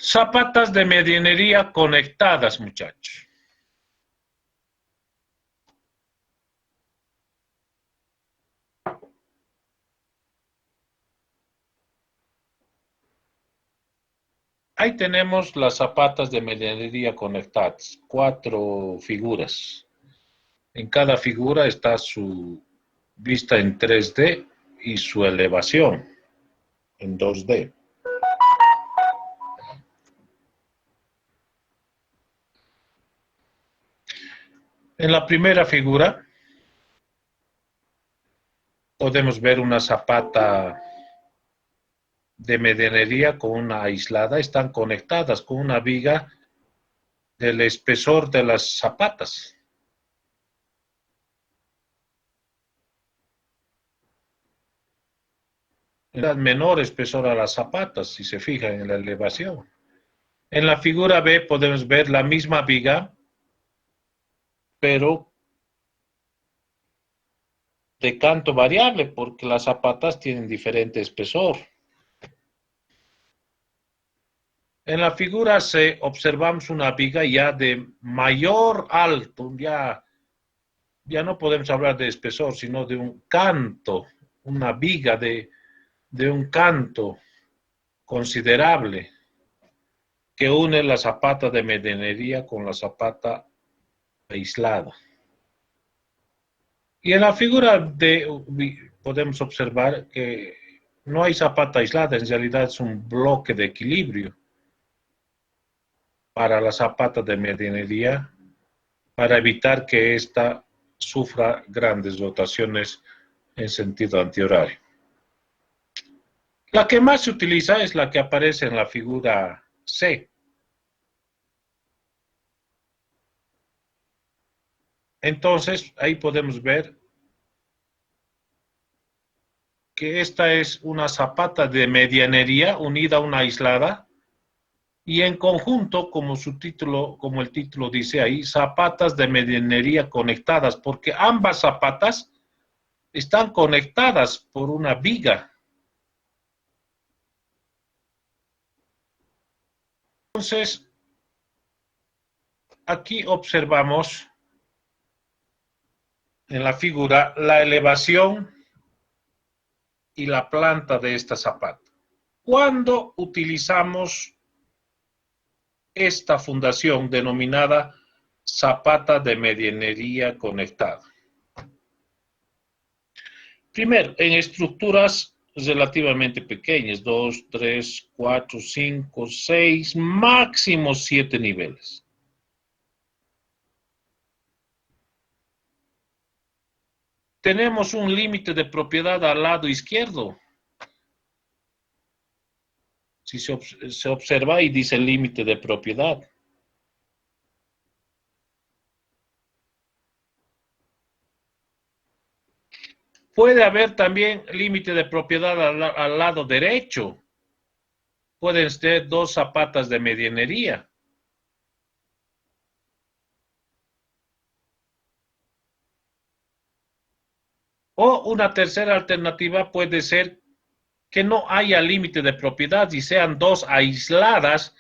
Zapatas de medianería conectadas, muchachos. Ahí tenemos las zapatas de medianería conectadas, 4 figuras. En cada figura está su vista en 3D y su elevación en 2D. En la primera figura podemos ver una zapata de medianería con una aislada. Están conectadas con una viga del espesor de las zapatas. Dan menor espesor a las zapatas, si se fijan en la elevación. En la figura B podemos ver la misma viga, pero de canto variable, porque las zapatas tienen diferente espesor. En la figura C observamos una viga ya de mayor alto, ya no podemos hablar de espesor, sino de un canto, una viga de un canto considerable que une la zapata de medianería con la zapata aislada. Y en la figura D podemos observar que no hay zapata aislada, en realidad es un bloque de equilibrio para la zapata de medianería, para evitar que ésta sufra grandes rotaciones en sentido antihorario. La que más se utiliza es la que aparece en la figura C. Entonces, ahí podemos ver que esta es una zapata de medianería unida a una aislada y en conjunto, como el título dice ahí, zapatas de medianería conectadas, porque ambas zapatas están conectadas por una viga. Entonces, aquí observamos en la figura la elevación y la planta de esta zapata. ¿Cuándo utilizamos esta fundación denominada zapata de medianería conectada? Primero, en estructuras relativamente pequeñas, 2, 3, 4, 5, 6, máximo 7 niveles. Tenemos un límite de propiedad al lado izquierdo. Si se observa ahí dice límite de propiedad. Puede haber también límite de propiedad al lado derecho. Pueden ser 2 zapatas de medianería. O una tercera alternativa puede ser que no haya límite de propiedad y sean 2 aisladas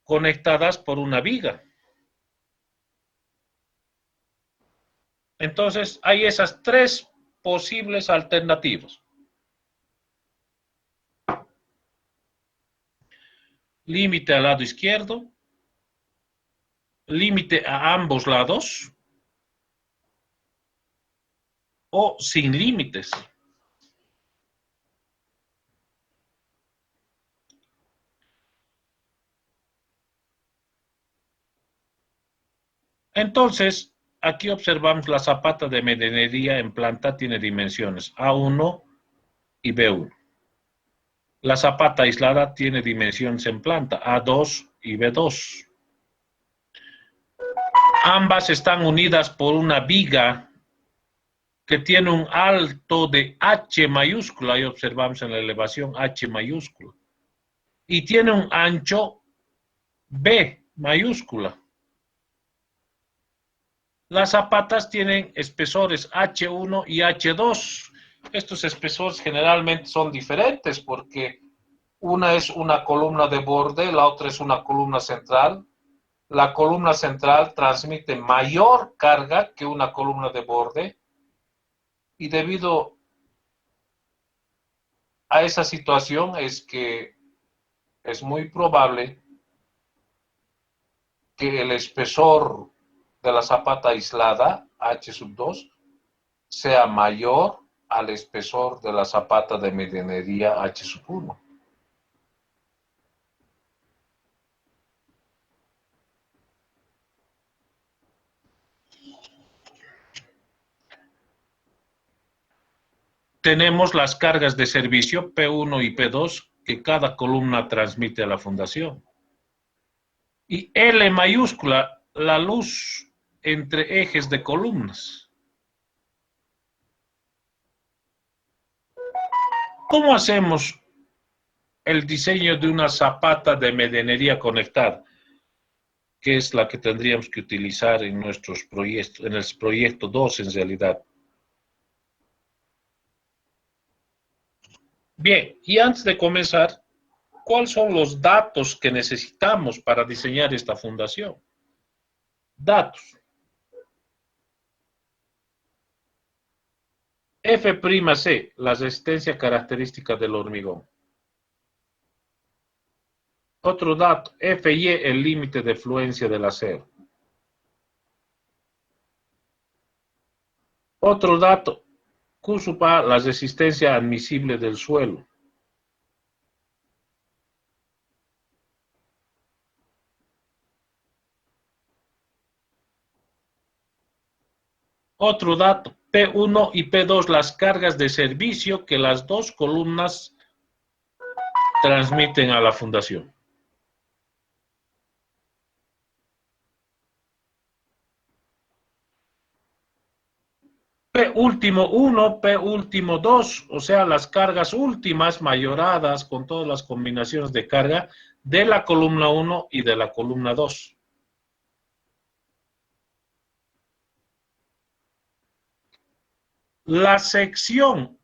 conectadas por una viga. Entonces, hay esas 3 posibles alternativas. Límite al lado izquierdo, límite a ambos lados o sin límites. Entonces, aquí observamos la zapata de medianería en planta tiene dimensiones A1 y B1. La zapata aislada tiene dimensiones en planta A2 y B2. Ambas están unidas por una viga que tiene un alto de H mayúscula, ahí observamos en la elevación H mayúscula, y tiene un ancho B mayúscula. Las zapatas tienen espesores H1 y H2. Estos espesores generalmente son diferentes porque Una es una columna de borde, la otra es una columna central. La columna central transmite mayor carga que una columna de borde y debido a esa situación es que es muy probable que el espesor de la zapata aislada, H2, sea mayor al espesor de la zapata de medianería H1. Tenemos las cargas de servicio P1 y P2 que cada columna transmite a la fundación. Y L mayúscula, la luz entre ejes de columnas. ¿Cómo hacemos el diseño de una zapata de medianería conectada? Que es la que tendríamos que utilizar en nuestros proyectos, en el proyecto 2 en realidad. Bien, y antes de comenzar, ¿cuáles son los datos que necesitamos para diseñar esta fundación? Datos. F'C, la resistencia característica del hormigón. Otro dato, Fy, el límite de fluencia del acero. Otro dato, Q sub A, la resistencia admisible del suelo. Otro dato, P1 y P2, las cargas de servicio que las dos columnas transmiten a la fundación. P último 1, P último 2, o sea, las cargas últimas mayoradas con todas las combinaciones de carga de la columna 1 y de la columna 2. La sección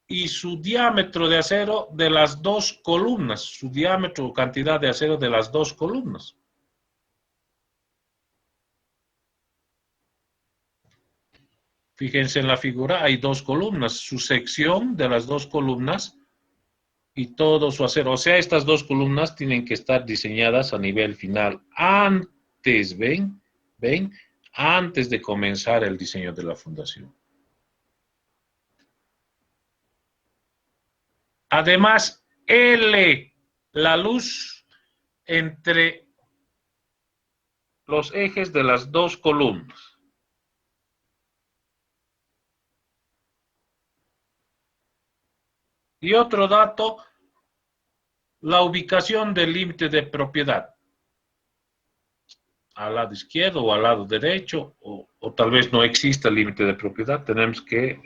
y su diámetro de acero de las dos columnas, su diámetro o cantidad de acero de las dos columnas. Fíjense en la figura, hay dos columnas, su sección de las dos columnas y todo su acero. O sea, estas dos columnas tienen que estar diseñadas a nivel final antes, ¿ven? Antes de comenzar el diseño de la fundación. Además, L, la luz entre los ejes de las dos columnas. Y otro dato, la ubicación del límite de propiedad. Al lado izquierdo o al lado derecho, o tal vez no exista el límite de propiedad. Tenemos que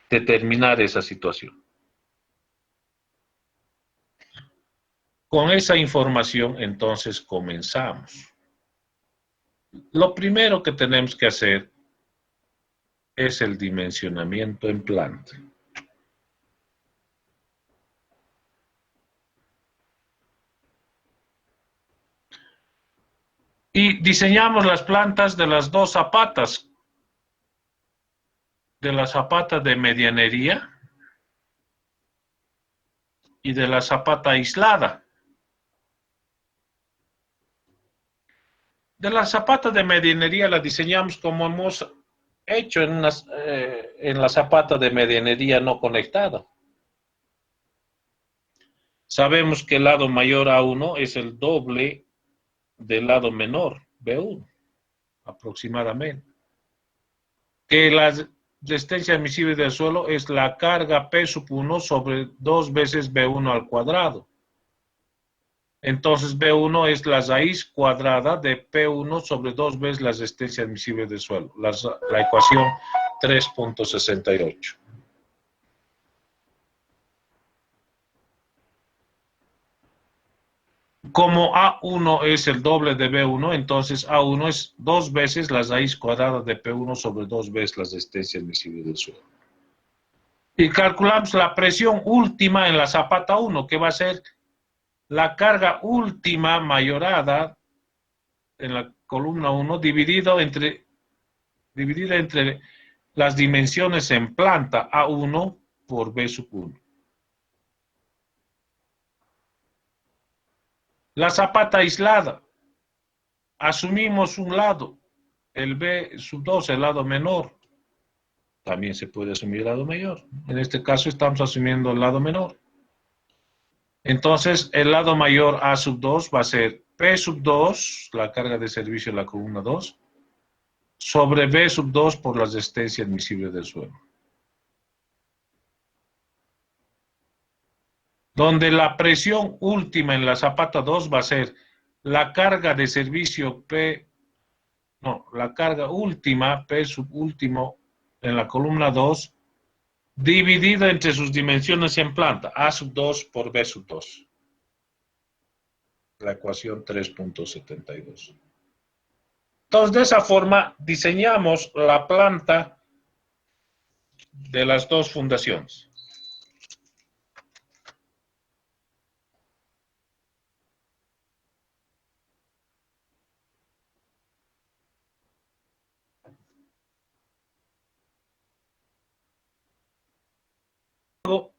determinar esa situación. Con esa información, entonces, comenzamos. Lo primero que tenemos que hacer es el dimensionamiento en planta. Y diseñamos las plantas de las dos zapatas, de la zapata de medianería y de la zapata aislada. De la zapata de medianería la diseñamos como hemos hecho en la zapata de medianería no conectada. Sabemos que el lado mayor A1 es el doble del lado menor B1, aproximadamente. Que la resistencia admisible del suelo es la carga P sub 1 sobre 2 veces B1 al cuadrado. Entonces B1 es la raíz cuadrada de P1 sobre 2 veces la resistencia admisible del suelo. La ecuación 3.68. Como A1 es el doble de B1, entonces A1 es 2 veces la raíz cuadrada de P1 sobre 2 veces la resistencia admisible del suelo. Y calculamos la presión última en la zapata 1, que va a ser la carga última mayorada en la columna 1 dividida entre las dimensiones en planta A1 por B sub 1. La zapata aislada, asumimos un lado, el B sub 2, el lado menor. También se puede asumir el lado mayor. En este caso estamos asumiendo el lado menor. Entonces, el lado mayor A sub 2 va a ser P sub 2, la carga de servicio de la columna 2, sobre B sub 2 por la resistencia admisible del suelo. Donde la presión última en la zapata 2 va a ser la carga de servicio P, no, la carga última, P sub último, en la columna 2, dividida entre sus dimensiones en planta, A sub 2 por B sub 2. La ecuación 3.72. Entonces, de esa forma, diseñamos la planta de las dos fundaciones. Luego,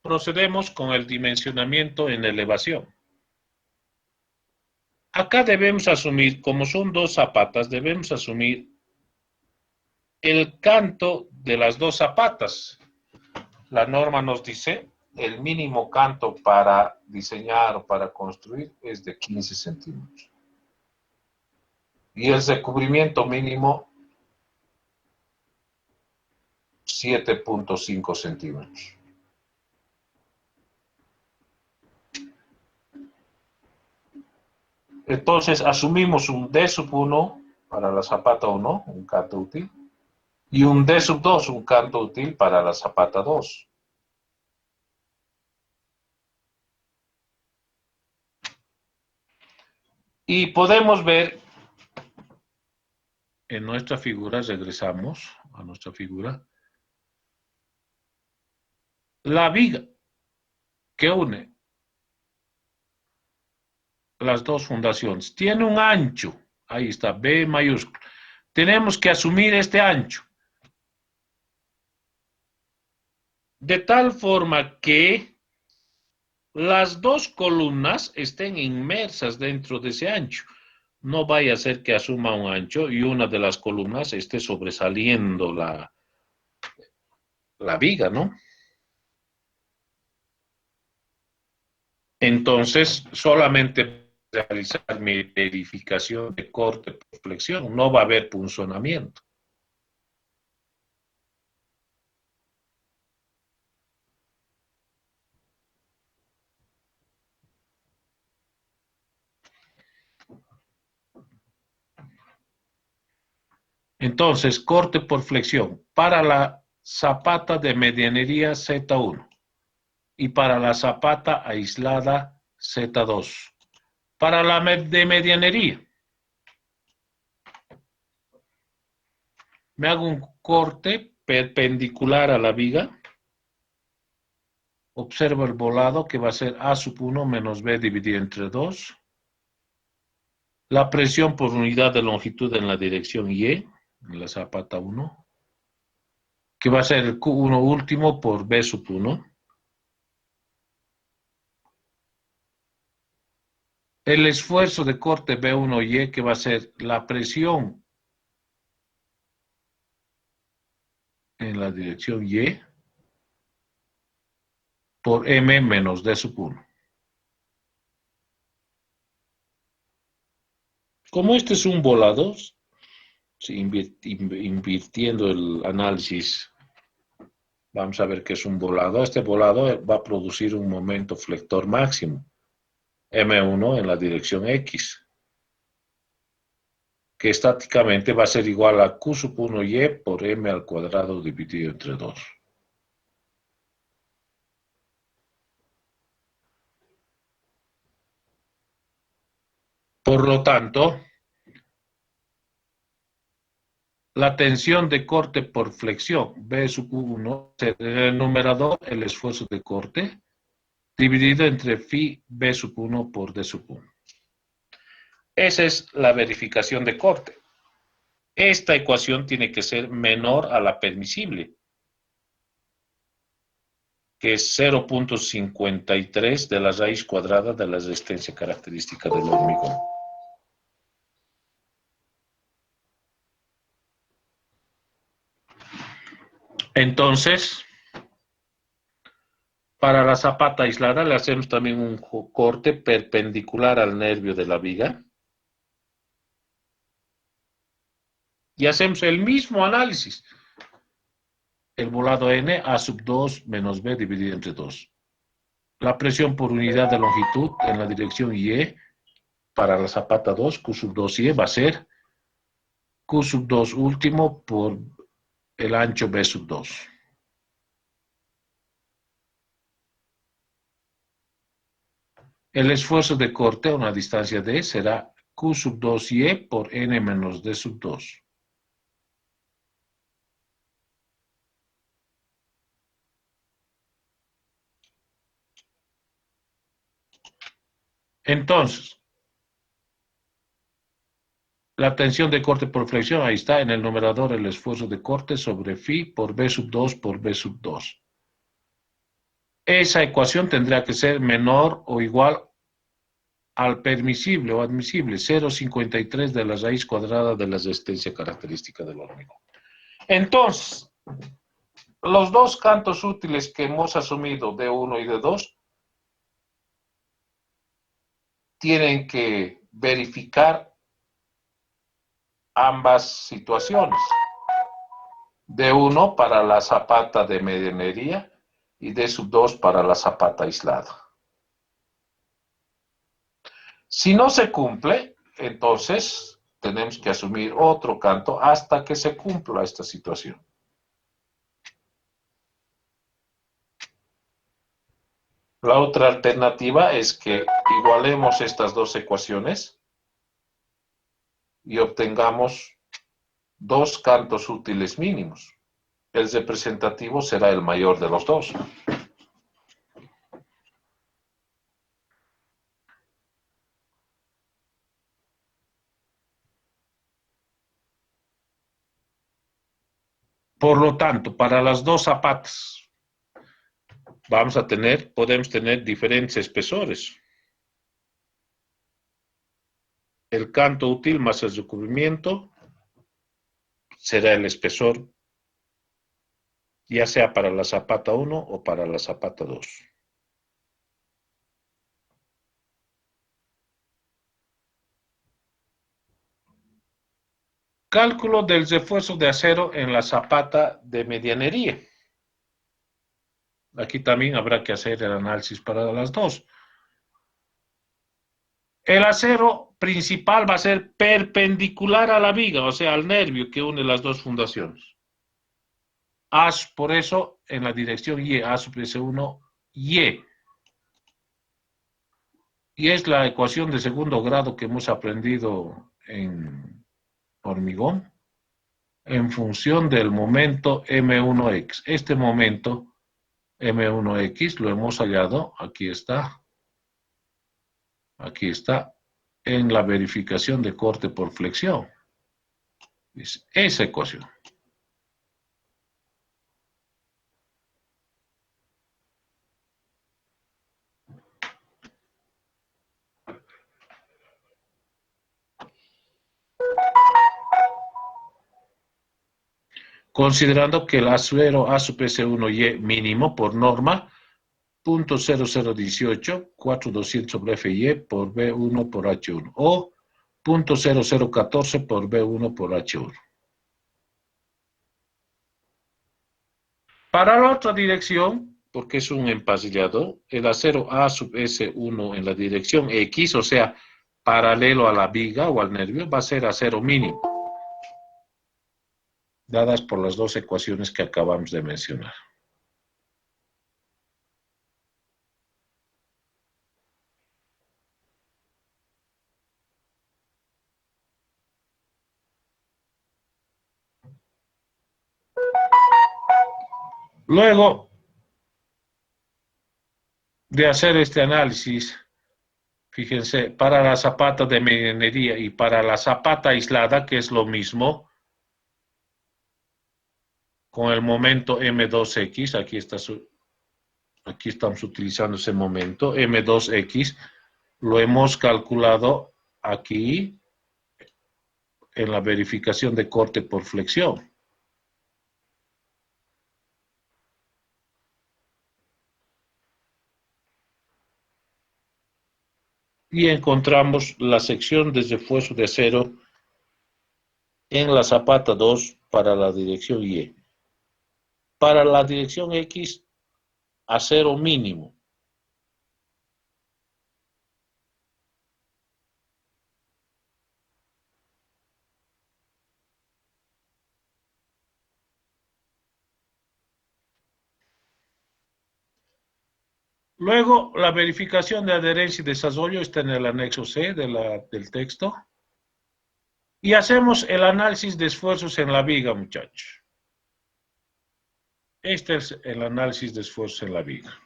procedemos con el dimensionamiento en elevación. Acá debemos asumir, como son dos zapatas, debemos asumir el canto de las dos zapatas. La norma nos dice, el mínimo canto para diseñar o para construir es de 15 centímetros. Y el recubrimiento mínimo, 7.5 centímetros. Entonces asumimos un D sub 1 para la zapata 1, un canto útil, y un D sub 2, un canto útil para la zapata 2. Y podemos ver en nuestra figura, regresamos a nuestra figura, la viga que une las dos fundaciones. Tiene un ancho, ahí está, B mayúsculo. Tenemos que asumir este ancho. De tal forma que las dos columnas estén inmersas dentro de ese ancho. No vaya a ser que asuma un ancho y una de las columnas esté sobresaliendo la viga, ¿no? Entonces, solamente realizar mi verificación de corte por flexión, no va a haber punzonamiento. Entonces, corte por flexión para la zapata de medianería Z1 y para la zapata aislada Z2. Para la de medianería, me hago un corte perpendicular a la viga. Observo el volado que va a ser A sub 1 menos B dividido entre 2. La presión por unidad de longitud en la dirección Y, en la zapata 1, que va a ser el Q1 último por B sub 1. El esfuerzo de corte B1Y, que va a ser la presión en la dirección Y por M menos D sub 1. Como este es un volado, invirtiendo el análisis, vamos a ver que es un volado. Este volado va a producir un momento flector máximo, M1 en la dirección X, que estáticamente va a ser igual a Q sub 1Y por M al cuadrado dividido entre 2. Por lo tanto, la tensión de corte por flexión, B sub 1, en el numerador el esfuerzo de corte, dividido entre phi B sub 1 por D sub 1. Esa es la verificación de corte. Esta ecuación tiene que ser menor a la permisible, que es 0.53 de la raíz cuadrada de la resistencia característica del hormigón. Entonces, para la zapata aislada le hacemos también un corte perpendicular al nervio de la viga. Y hacemos el mismo análisis. El volado n, A sub 2 menos B dividido entre 2. La presión por unidad de longitud en la dirección Y para la zapata 2, Q sub 2 Y, va a ser Q sub 2 último por el ancho B sub 2. El esfuerzo de corte a una distancia D será Q sub 2Y por N menos D sub 2. Entonces, la tensión de corte por flexión, ahí está en el numerador el esfuerzo de corte sobre phi por B sub 2 por B sub 2. Esa ecuación tendrá que ser menor o igual al permisible o admisible, 0,53 de la raíz cuadrada de la resistencia característica del hormigón. Entonces, los dos cantos útiles que hemos asumido, D1 y D2, tienen que verificar ambas situaciones. D1 para la zapata de medianería y D sub 2 para la zapata aislada. Si no se cumple, entonces tenemos que asumir otro canto hasta que se cumpla esta situación. La otra alternativa es que igualemos estas dos ecuaciones y obtengamos dos cantos útiles mínimos. El representativo será el mayor de los dos. Por lo tanto, para las dos zapatas podemos tener diferentes espesores. El canto útil más el recubrimiento será el espesor, ya sea para la zapata 1 o para la zapata 2. Cálculo del refuerzo de acero en la zapata de medianería. Aquí también habrá que hacer el análisis para las dos. El acero principal va a ser perpendicular a la viga, o sea, al nervio que une las dos fundaciones. Por eso, en la dirección Y, A sub S1, Y. Y es la ecuación de segundo grado que hemos aprendido en hormigón en función del momento M1X. Este momento M1X lo hemos hallado, aquí está, en la verificación de corte por flexión. Es esa ecuación. Considerando que el acero A sub S1Y mínimo por norma 0.0018 4200 sobre FY por B1 por H1 o 0.0014 por B1 por H1. Para la otra dirección, porque es un empasillado, el acero A sub S1 en la dirección X, o sea, paralelo a la viga o al nervio, va a ser acero mínimo, dadas por las dos ecuaciones que acabamos de mencionar. Luego de hacer este análisis, fíjense, para la zapata de medianería y para la zapata aislada, que es lo mismo, con el momento M2X, aquí estamos utilizando ese momento, M2X, lo hemos calculado aquí en la verificación de corte por flexión. Y encontramos la sección de refuerzo de acero en la zapata 2 para la dirección Y. Para la dirección X, acero mínimo. Luego, la verificación de adherencia y desarrollo está en el anexo C del texto. Y hacemos el análisis de esfuerzos en la viga, muchachos. Este es el análisis de esfuerzos en la viga.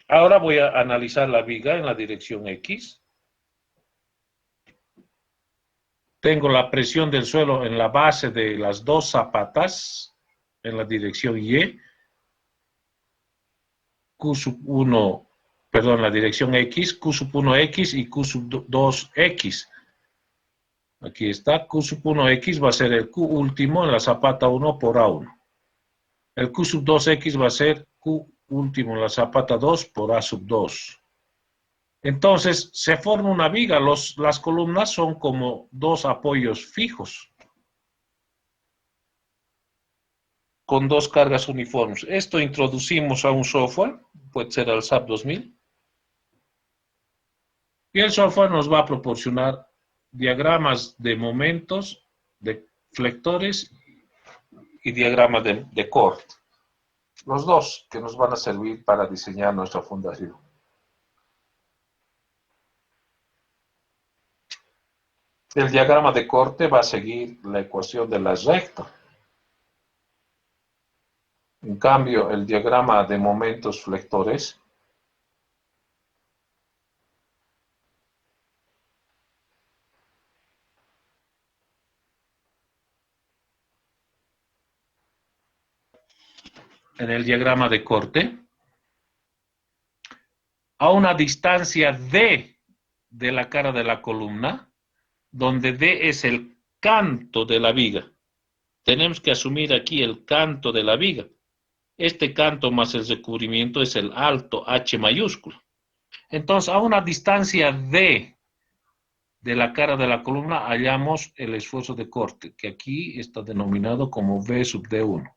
Ahora voy a analizar la viga en la dirección X. Tengo la presión del suelo en la base de las dos zapatas en la dirección Y. Q sub 1, perdón, la dirección X, Q sub 1X y Q sub 2X. Aquí está, Q sub 1X va a ser el Q último en la zapata 1 por A1. El Q sub 2X va a ser Q último en la zapata 2 por A sub 2. Entonces, se forma una viga. Las columnas son como dos apoyos fijos con dos cargas uniformes. Esto introducimos a un software, puede ser al SAP 2000, y el software nos va a proporcionar diagramas de momentos, de flectores y diagramas de corte. Los dos que nos van a servir para diseñar nuestra fundación. El diagrama de corte va a seguir la ecuación de la recta. En cambio, el diagrama de momentos flectores en el diagrama de corte, a una distancia D de la cara de la columna, donde D es el canto de la viga. Tenemos que asumir aquí el canto de la viga. Este canto más el recubrimiento es el alto H mayúsculo. Entonces, a una distancia D de la cara de la columna hallamos el esfuerzo de corte, que aquí está denominado como V sub D1.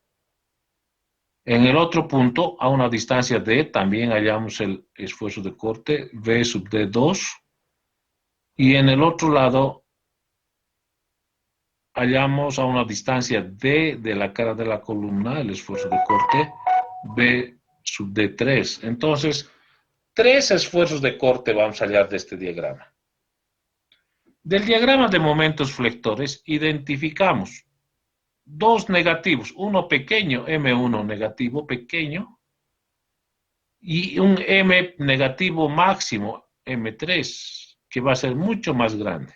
En el otro punto, a una distancia D, también hallamos el esfuerzo de corte, V sub D2. Y en el otro lado, hallamos a una distancia D de la cara de la columna, el esfuerzo de corte, V sub D3. Entonces, tres esfuerzos de corte vamos a hallar de este diagrama. Del diagrama de momentos flectores, identificamos dos negativos, uno pequeño, M1 negativo pequeño, y un M negativo máximo, M3, que va a ser mucho más grande.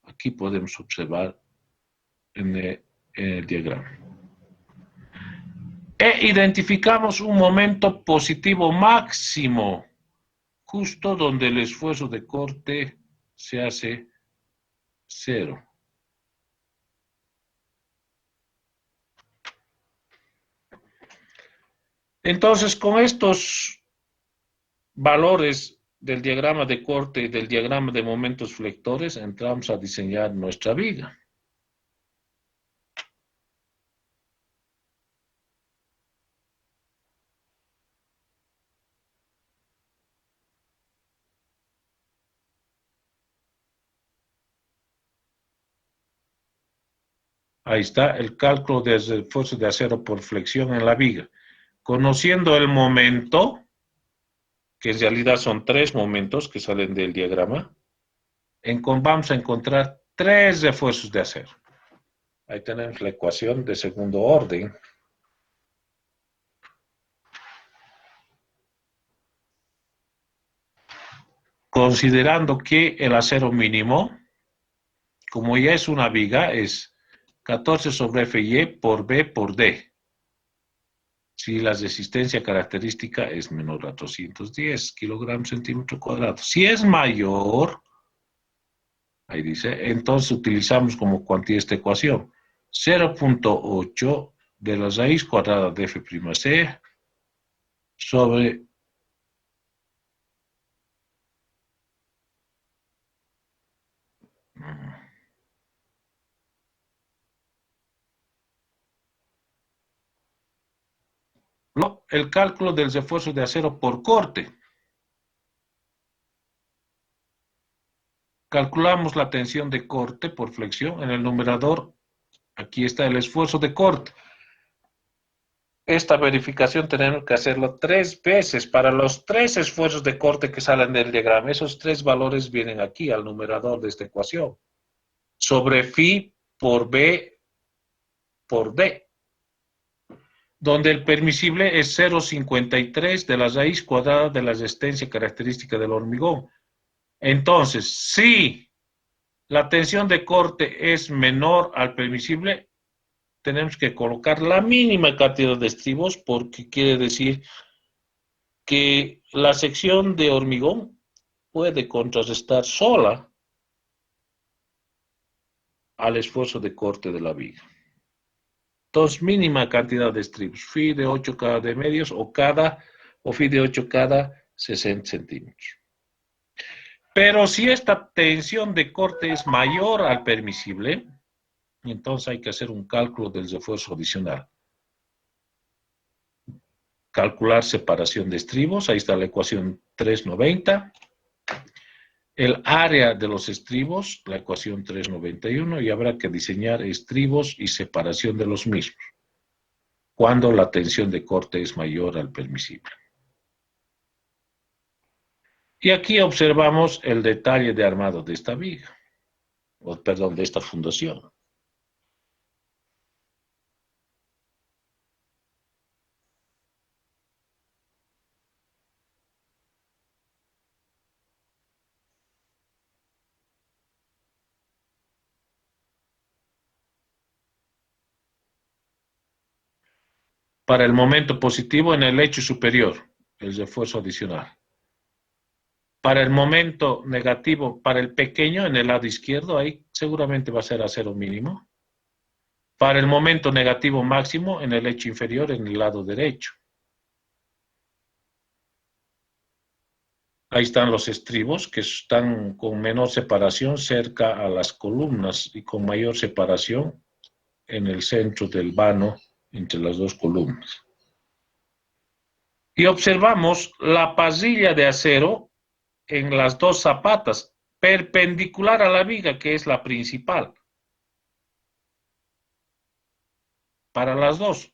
Aquí podemos observar en el diagrama. E identificamos un momento positivo máximo, justo donde el esfuerzo de corte se hace 0. Entonces, con estos valores del diagrama de corte y del diagrama de momentos flectores, entramos a diseñar nuestra viga. Ahí está el cálculo del esfuerzo de acero por flexión en la viga. Conociendo el momento, que en realidad son tres momentos que salen del diagrama, vamos a encontrar 3 refuerzos de acero. Ahí tenemos la ecuación de segundo orden. Considerando que el acero mínimo, como ya es una viga, es 14 sobre Fy por B por D. Si la resistencia característica es menor a 210 kilogramos centímetro cuadrado. Si es mayor, ahí dice, entonces utilizamos como cuantía esta ecuación. 0.8 de la raíz cuadrada de F'C sobre el cálculo del refuerzo de acero por corte. Calculamos la tensión de corte por flexión. En el numerador, aquí está el esfuerzo de corte. Esta verificación tenemos que hacerlo 3 veces para los 3 esfuerzos de corte que salen del diagrama. Esos 3 valores vienen aquí al numerador de esta ecuación. Sobre Phi por B por D, donde el permisible es 0,53 de la raíz cuadrada de la resistencia característica del hormigón. Entonces, si la tensión de corte es menor al permisible, tenemos que colocar la mínima cantidad de estribos, porque quiere decir que la sección de hormigón puede contrarrestar sola al esfuerzo de corte de la viga. Entonces, mínima cantidad de estribos, phi de 8 cada de medios o phi de 8 cada 60 centímetros. Pero si esta tensión de corte es mayor al permisible, entonces hay que hacer un cálculo del refuerzo adicional. Calcular separación de estribos, ahí está la ecuación 390. El área de los estribos, la ecuación 391, y habrá que diseñar estribos y separación de los mismos, cuando la tensión de corte es mayor al permisible. Y aquí observamos el detalle de armado de esta viga, de esta fundación. Para el momento positivo en el lecho superior, el refuerzo adicional. Para el momento negativo, para el pequeño en el lado izquierdo, ahí seguramente va a ser acero mínimo. Para el momento negativo máximo en el lecho inferior, en el lado derecho. Ahí están los estribos que están con menor separación cerca a las columnas y con mayor separación en el centro del vano entre las dos columnas. Y observamos la pasilla de acero en las dos zapatas, perpendicular a la viga, que es la principal. Para las dos.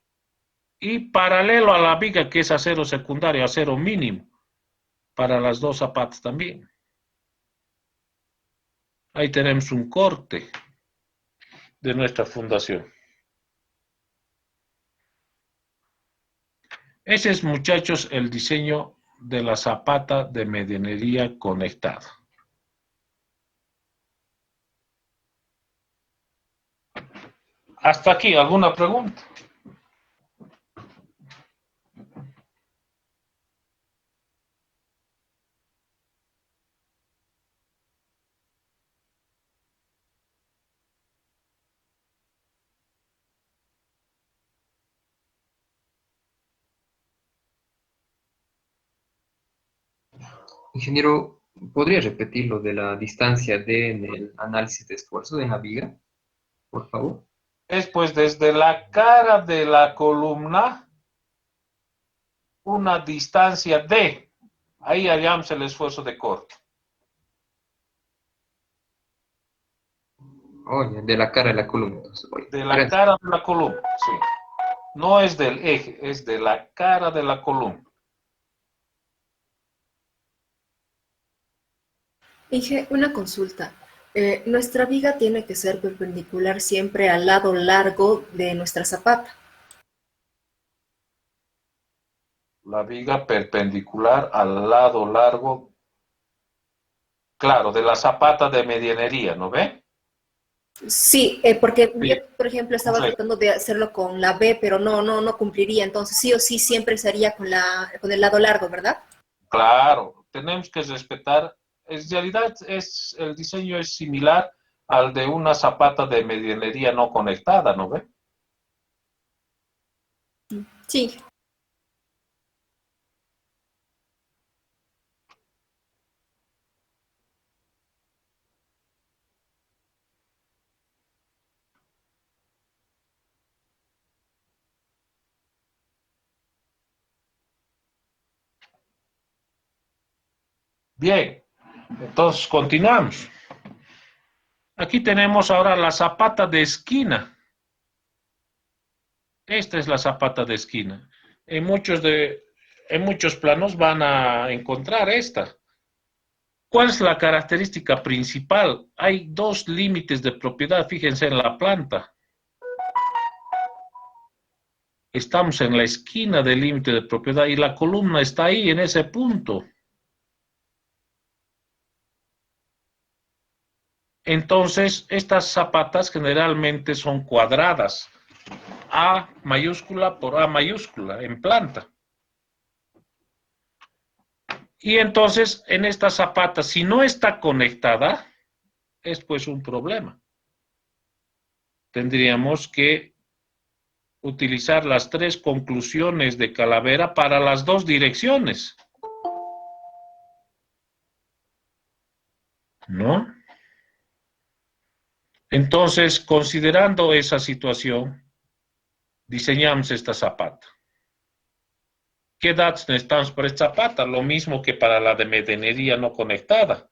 Y paralelo a la viga, que es acero secundario, acero mínimo. Para las dos zapatas también. Ahí tenemos un corte de nuestra fundación. Ese es, muchachos, el diseño de la zapata de medianería conectada. Hasta aquí, ¿alguna pregunta? Ingeniero, ¿podría repetir lo de la distancia D en el análisis de esfuerzo de la viga, por favor? Es pues desde la cara de la columna una distancia D. Ahí hallamos el esfuerzo de corte. Oye, de la cara de la columna. Entonces, oye, De la gracias. cara de la columna, sí. No es del eje, es de la cara de la columna. Inge, una consulta. Nuestra viga tiene que ser perpendicular siempre al lado largo de nuestra zapata. La viga perpendicular al lado largo, claro, de la zapata de medianería, ¿no ve? Sí, porque yo, Sí, por ejemplo, estaba correcto. tratando de hacerlo con la B, pero no cumpliría. Entonces, sí o sí, siempre sería con el lado largo, ¿verdad? Claro, tenemos que respetar, en realidad el diseño es similar al de una zapata de medianería no conectada, ¿no ve? Sí. Bien, entonces continuamos. Aquí tenemos ahora la zapata de esquina. Esta es la zapata de esquina. En muchos planos van a encontrar esta. ¿Cuál es la característica principal? Hay dos límites de propiedad, fíjense en la planta. Estamos en la esquina del límite de propiedad y la columna está ahí, en ese punto. Entonces, estas zapatas generalmente son cuadradas. A mayúscula por A mayúscula, en planta. Y entonces, en esta zapata, si no está conectada, es pues un problema. Tendríamos que utilizar las tres conclusiones de Calavera para las dos direcciones, ¿no? Entonces, considerando esa situación, diseñamos esta zapata. ¿Qué datos necesitamos para esta zapata? Lo mismo que para la de medianería no conectada.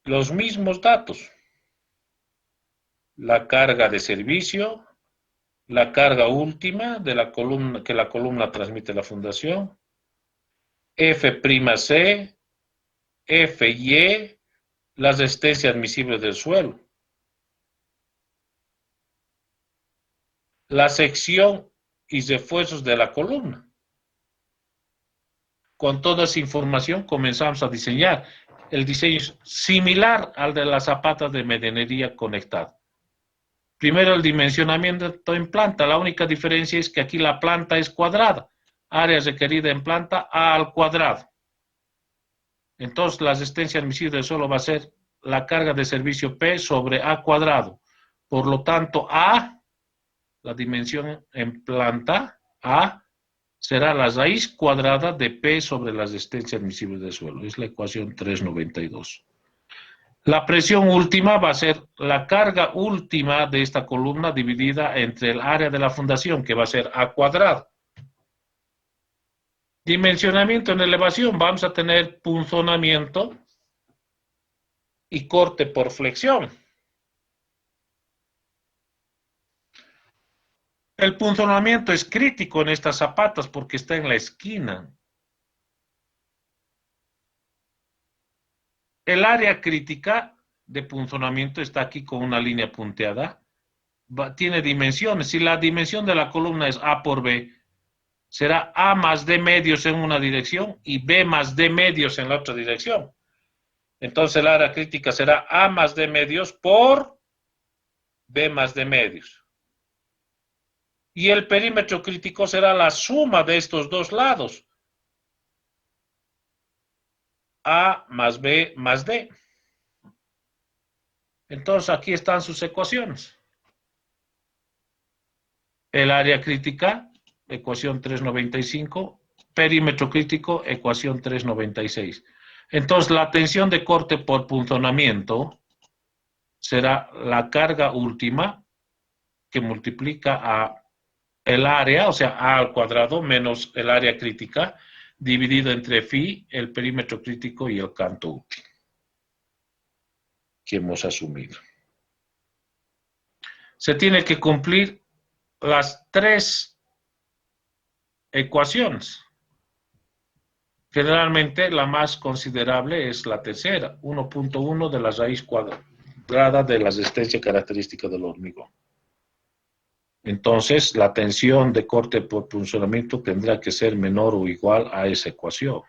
Los mismos datos. La carga de servicio, la carga última de la columna que la columna transmite a la fundación, F'C, Fy, la resistencia admisible del suelo. La sección y refuerzos de la columna. Con toda esa información comenzamos a diseñar. El diseño es similar al de las zapatas de medianería conectada. Primero el dimensionamiento en planta. La única diferencia es que aquí la planta es cuadrada. Área requerida en planta A al cuadrado. Entonces la resistencia admisible del suelo va a ser la carga de servicio P sobre A cuadrado. Por lo tanto, A, la dimensión en planta, A, será la raíz cuadrada de P sobre la resistencia admisible del suelo. Es la ecuación 392. La presión última va a ser la carga última de esta columna dividida entre el área de la fundación, que va a ser A cuadrado. Dimensionamiento en elevación, vamos a tener punzonamiento y corte por flexión. El punzonamiento es crítico en estas zapatas porque está en la esquina. El área crítica de punzonamiento está aquí con una línea punteada. Tiene dimensiones. Si la dimensión de la columna es A por B, será A más D medios en una dirección y B más D medios en la otra dirección. Entonces el área crítica será A más D medios por B más D medios. Y el perímetro crítico será la suma de estos dos lados. A más B más D. Entonces aquí están sus ecuaciones. El área crítica, ecuación 395. Perímetro crítico, ecuación 396. Entonces la tensión de corte por punzonamiento será la carga última que multiplica a el área, o sea, A al cuadrado menos el área crítica, dividido entre phi, el perímetro crítico y el canto útil que hemos asumido. Se tiene que cumplir las tres ecuaciones. Generalmente la más considerable es la tercera, 1.1 de la raíz cuadrada de la resistencia característica del hormigón. Entonces, la tensión de corte por punzonamiento tendrá que ser menor o igual a esa ecuación.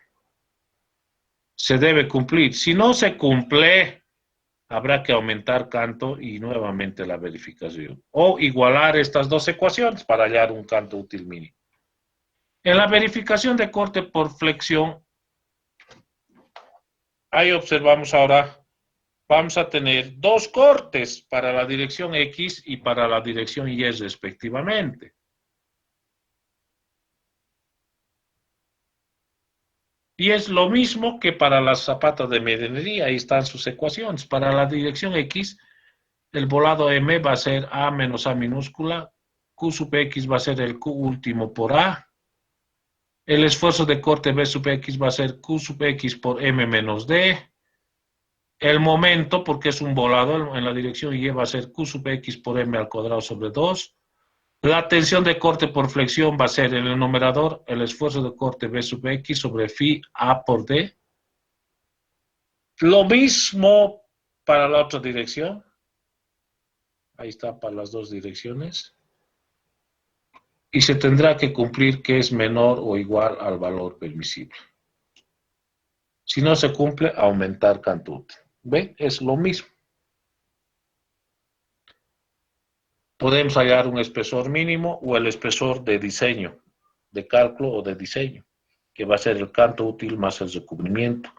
Se debe cumplir. Si no se cumple, habrá que aumentar canto y nuevamente la verificación. O igualar estas dos ecuaciones para hallar un canto útil mínimo. En la verificación de corte por flexión, ahí observamos ahora, vamos a tener dos cortes para la dirección X y para la dirección Y respectivamente. Y es lo mismo que para las zapatas de medianería, ahí están sus ecuaciones. Para la dirección X, el volado M va a ser A menos A minúscula, Q sub X va a ser el Q último por A, el esfuerzo de corte B sub X va a ser Q sub X por M menos D, el momento, porque es un volado, en la dirección Y va a ser Q sub X por M al cuadrado sobre 2, la tensión de corte por flexión va a ser en el numerador el esfuerzo de corte B sub X sobre phi A por D. Lo mismo para la otra dirección. Ahí está para las dos direcciones. Y se tendrá que cumplir que es menor o igual al valor permisible. Si no se cumple, aumentar canto útil. ¿Ven? Es lo mismo. Podemos hallar un espesor mínimo o el espesor de diseño, de cálculo o de diseño, que va a ser el canto útil más el recubrimiento.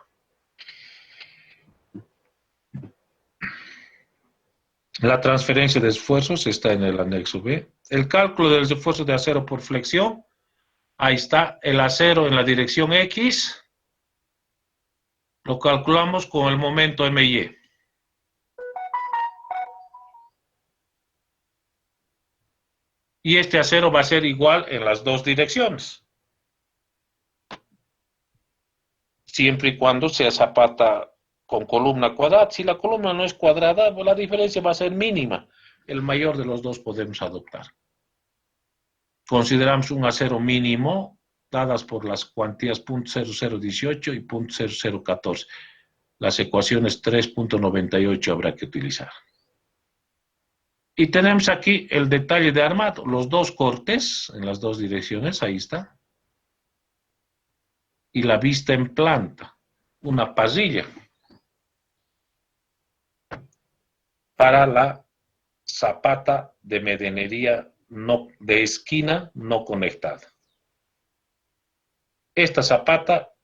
La transferencia de esfuerzos está en el anexo B. El cálculo del esfuerzo de acero por flexión, ahí está, el acero en la dirección X, lo calculamos con el momento MY. Y este acero va a ser igual en las dos direcciones. Siempre y cuando sea zapata con columna cuadrada. Si la columna no es cuadrada, pues la diferencia va a ser mínima. El mayor de los dos podemos adoptar. Consideramos un acero mínimo, dadas por las cuantías .0018 y .0014. Las ecuaciones 3.98 habrá que utilizar. Y tenemos aquí el detalle de armado, los dos cortes en las dos direcciones, ahí está. Y la vista en planta, una parrilla para la zapata de medianería no, de esquina no conectada. Esta zapata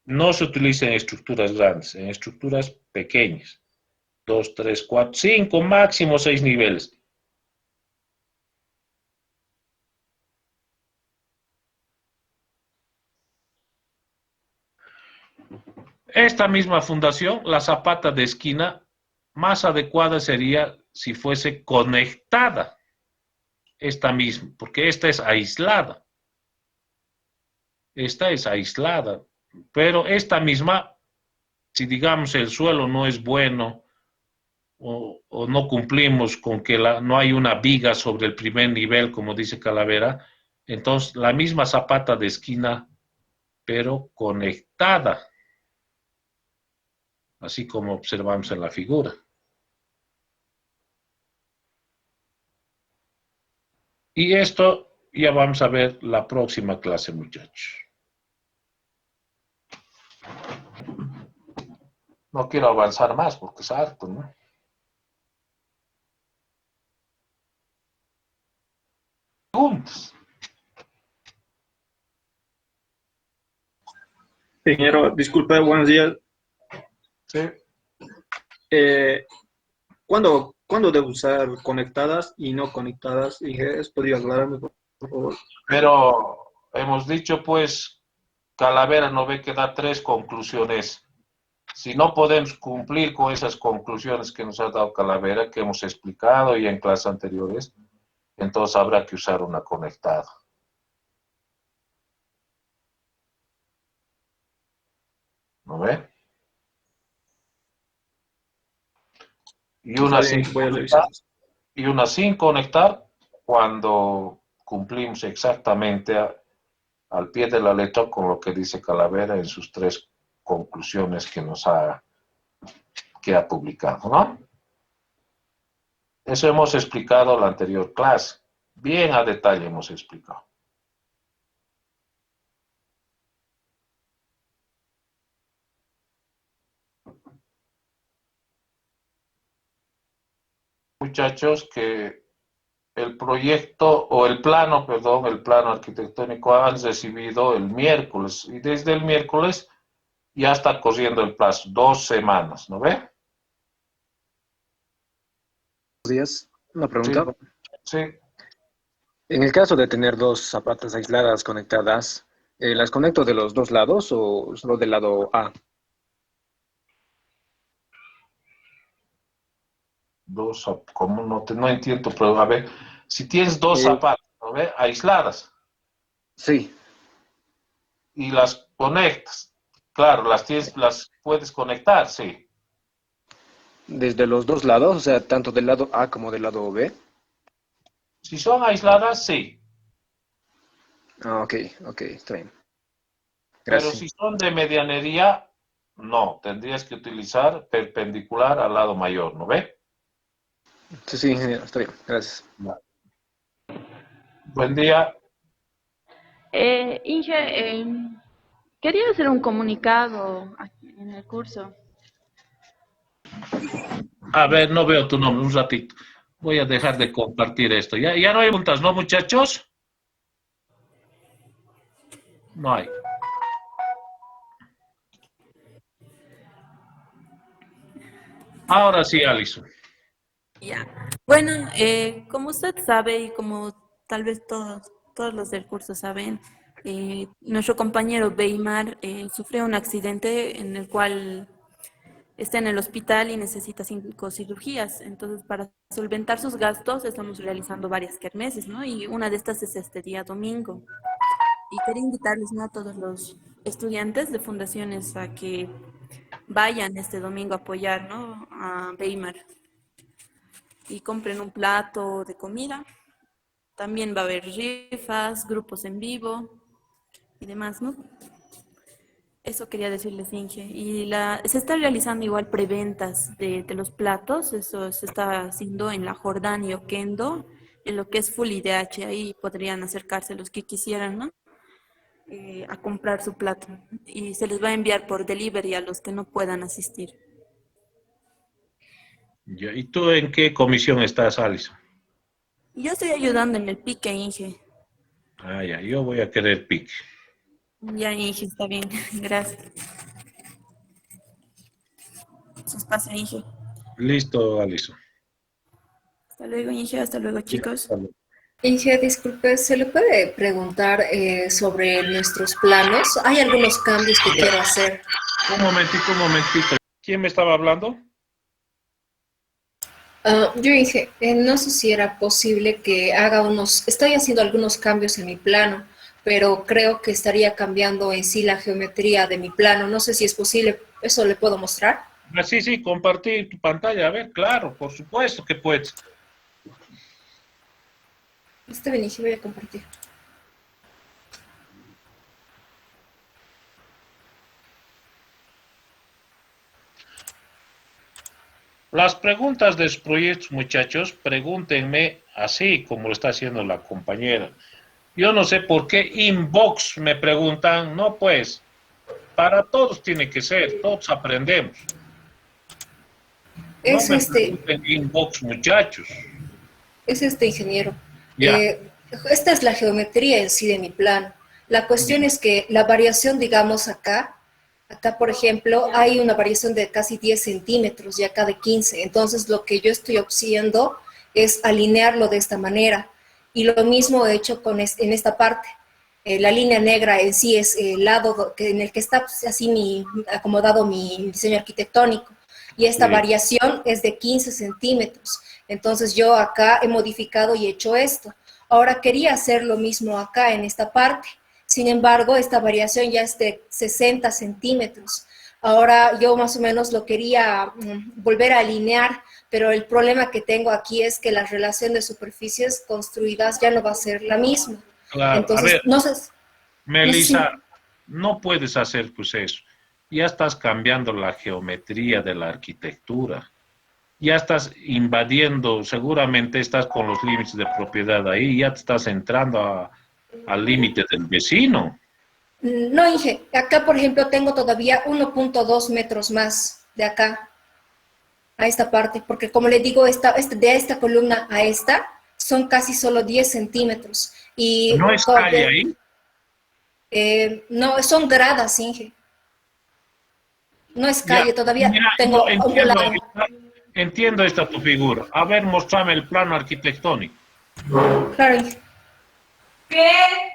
no se utiliza en estructuras grandes, en estructuras pequeñas. 2, 3, 4, 5, máximo 6 niveles. Esta misma fundación, la zapata de esquina, más adecuada sería si fuese conectada. Esta misma, porque esta es aislada. Esta es aislada. Pero esta misma, si digamos el suelo no es bueno, o no cumplimos con que no hay una viga sobre el primer nivel, como dice Calavera, entonces la misma zapata de esquina, pero conectada, así como observamos en la figura. Y esto ya vamos a ver la próxima clase, muchachos. No quiero avanzar más porque es harto, ¿no? Preguntas. Ingeniero, disculpe, buenos días. Sí. ¿Cuándo debo usar conectadas y no conectadas? ¿Has podido aclararme, por favor? Pero hemos dicho, pues, Calavera no ve que da 3 conclusiones. Si no podemos cumplir con esas conclusiones que nos ha dado Calavera, que hemos explicado y en clases anteriores, entonces habrá que usar una conectada. ¿No ve? Y una, Está bien, sin voy a conectar, revisar. y una sin conectar cuando cumplimos exactamente al pie de la letra con lo que dice Calavera en sus 3 conclusiones que ha publicado, ¿no? Eso hemos explicado en la anterior clase. Bien a detalle hemos explicado. Muchachos, que el proyecto, o el plano, perdón, el plano arquitectónico han recibido el miércoles, y desde el miércoles ya está corriendo el plazo, 2 semanas, ¿no ve? Días. Una Sí, pregunta. sí. En el caso de tener dos zapatas aisladas conectadas, ¿las conecto de los dos lados o solo del lado A? ¿Cómo no entiendo? Pero a ver, si tienes 2 zapatos, ¿no ve? Aisladas, Sí, y las conectas, claro, las puedes conectar, sí. desde los dos lados, o sea, tanto del lado A como del lado B. Si son aisladas, sí. Ah, ok, está bien. Pero Gracias. si son de medianería, no, tendrías que utilizar perpendicular al lado mayor, ¿no ve? Sí, ingeniero, está bien, gracias. Buen día. Inge, quería hacer un comunicado aquí en el curso. A ver, no veo tu nombre, un ratito. Voy a dejar de compartir esto. Ya no hay preguntas, ¿no, muchachos? No hay. Ahora sí, Alison. Ya. Bueno, como usted sabe y como tal vez todos los del curso saben, nuestro compañero Weimar sufrió un accidente en el cual está en el hospital y necesita 5 cirugías. Entonces, para solventar sus gastos, estamos realizando varias kermeses, ¿no? Y una de estas es este día domingo. Y quería invitarles, ¿no?, a todos los estudiantes de fundaciones a que vayan este domingo a apoyar, ¿no?, a Weimar y compren un plato de comida. También va a haber rifas, grupos en vivo y demás, ¿no? Eso quería decirles, Inge. Y se está realizando igual preventas de los platos. Eso se está haciendo en la Jordán y Oquendo, en lo que es Full IDH. Ahí podrían acercarse los que quisieran, ¿no?, a comprar su plato. Y se les va a enviar por delivery a los que no puedan asistir. Ya, ¿y tú en qué comisión estás, Alison? Yo estoy ayudando en el pique, Inge. Ah, ya, yo voy a querer pique. Ya, Inge, está bien. Gracias. Su espacio, Inge. Listo, Alison. Hasta luego, Inge. Hasta luego, chicos. Inge, disculpe, ¿se le puede preguntar sobre nuestros planos? Hay algunos cambios que quiero hacer. Un momentito. ¿Quién me estaba hablando? Yo dije, no sé si era posible que estoy haciendo algunos cambios en mi plano, pero creo que estaría cambiando en sí la geometría de mi plano. No sé si es posible, ¿eso le puedo mostrar? Ah, sí, compartir tu pantalla. A ver, claro, por supuesto que puedes. Está bien, Inge, voy a compartir. Las preguntas de sus proyectos, muchachos, pregúntenme así como lo está haciendo la compañera. Yo no sé por qué inbox me preguntan. No, pues, para todos tiene que ser, todos aprendemos. No me pregunten inbox, muchachos. Es ingeniero. Ya. Esta es la geometría en sí de mi plano. La cuestión es que la variación, digamos, acá, por ejemplo, hay una variación de casi 10 centímetros y acá de 15. Entonces, lo que yo estoy haciendo es alinearlo de esta manera. Y lo mismo he hecho en esta parte. La línea negra en sí es el lado en el que está así acomodado mi diseño arquitectónico. Y esta variación es de 15 centímetros. Entonces, yo acá he modificado y he hecho esto. Ahora quería hacer lo mismo acá en esta parte. Sin embargo, esta variación ya es de 60 centímetros. Ahora yo más o menos lo quería volver a alinear, pero el problema que tengo aquí es que la relación de superficies construidas ya no va a ser la misma. Claro, Entonces, a ver, no sé. Melissa, no puedes hacer pues eso. Ya estás cambiando la geometría de la arquitectura. Ya estás invadiendo, seguramente estás con los límites de propiedad ahí, ya te estás entrando al límite del vecino. No, Inge, acá por ejemplo tengo todavía 1.2 metros más de acá a esta parte, porque como le digo, de esta columna a esta son casi solo 10 centímetros. Y ¿No es calle ahí? No, son gradas, Inge. No es calle, Ya, todavía mira, tengo no, un volado. entiendo esta tu figura. A ver, mostrame el plano arquitectónico. Claro, Inge, ¿Qué?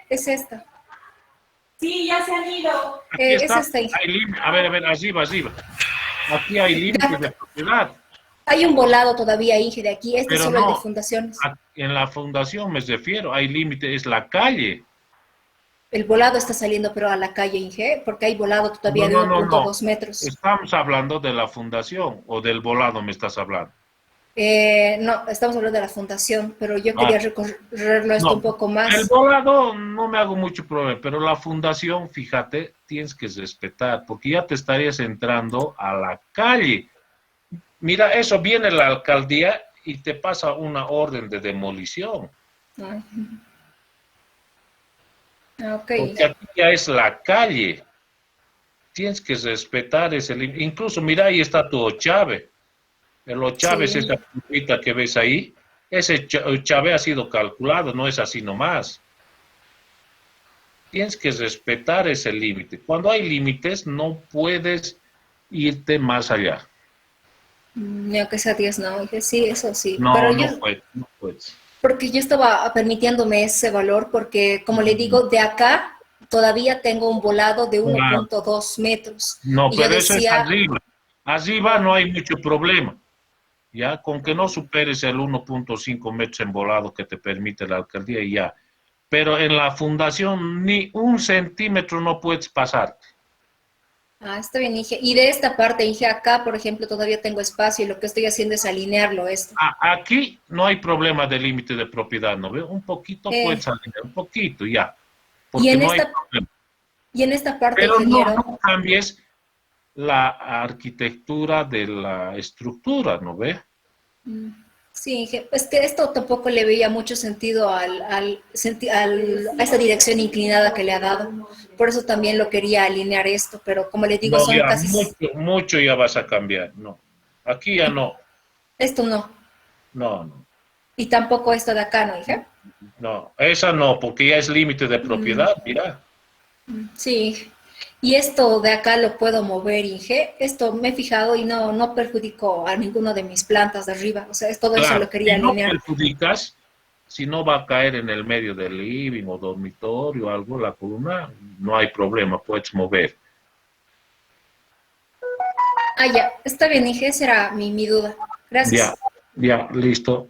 es esta. Sí, ya se han ido. Aquí Es está. esta, Inge. A ver, arriba. Aquí hay límites de propiedad. Hay un volado todavía, Inge, de aquí. Este es Pero solo el no, de fundaciones. En la fundación me refiero, hay límite, es la calle. El volado está saliendo, pero a la calle, Inge, porque hay volado todavía de 1.2 metros. Estamos hablando de la fundación o del volado me estás hablando. No, estamos hablando de la fundación, pero yo quería recorrerlo esto No, un poco más. el volado no me hago mucho problema, pero la fundación, fíjate, tienes que respetar, porque ya te estarías entrando a la calle. Mira, eso viene la alcaldía y te pasa una orden de demolición. Ah, ok. Porque aquí ya es la calle. Tienes que respetar ese límite. Incluso, mira, ahí está tu ochave. El ochave Sí. es esa puntita que ves ahí. Ese ochave ha sido calculado, no es así nomás. Tienes que respetar ese límite. Cuando hay límites, no puedes irte más allá. Ni aunque sea 10, no. Dije, sí, eso sí. No, Pero no puedes. porque yo estaba permitiéndome ese valor, porque como le digo, de acá todavía tengo un volado de 1.2 metros. No, Y yo pero eso es decía, arriba. Arriba no hay mucho problema. Ya, con que no superes el 1.5 metros en volado que te permite la alcaldía y ya. Pero en la fundación ni 1 centímetro no puedes pasar. está bien, dije. Y de esta parte, dije, acá, por ejemplo, todavía tengo espacio y lo que estoy haciendo es alinearlo esto. Aquí no hay problema de límite de propiedad, ¿no ves? Un poquito puedes alinear, un poquito, ya. Porque Y en no hay esta, problema. y en esta parte, Pero ingeniero, no cambies la arquitectura de la estructura, ¿no ves? sí, es que esto tampoco le veía mucho sentido a esta dirección inclinada que le ha dado. Por eso también lo quería alinear esto, pero como le digo, No, son ya, casi... mucho ya vas a cambiar, no. Aquí ya no, Esto no. no. Y tampoco esto de acá, ¿no, hija? No, esa no, porque ya es límite de propiedad, mira. Sí. Y esto de acá lo puedo mover, Inge. Esto me he fijado y no perjudico a ninguno de mis plantas de arriba. O sea, todo eso Claro, lo quería si no alinear. perjudicas, si no va a caer en el medio del living o dormitorio o algo, la columna, no hay problema, puedes mover. Ya, está bien, Inge, esa era mi duda. Gracias. Ya, listo.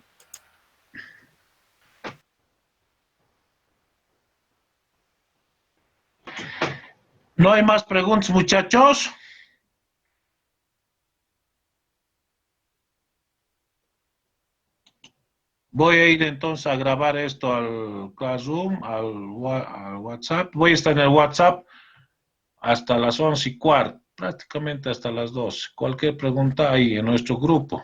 ¿No hay más preguntas, muchachos? Voy a ir entonces a grabar esto al Classroom, al WhatsApp. Voy a estar en el WhatsApp hasta las 11:15, prácticamente hasta las 12. Cualquier pregunta ahí en nuestro grupo.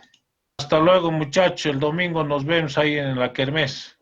Hasta luego, muchachos. El domingo nos vemos ahí en la kermés.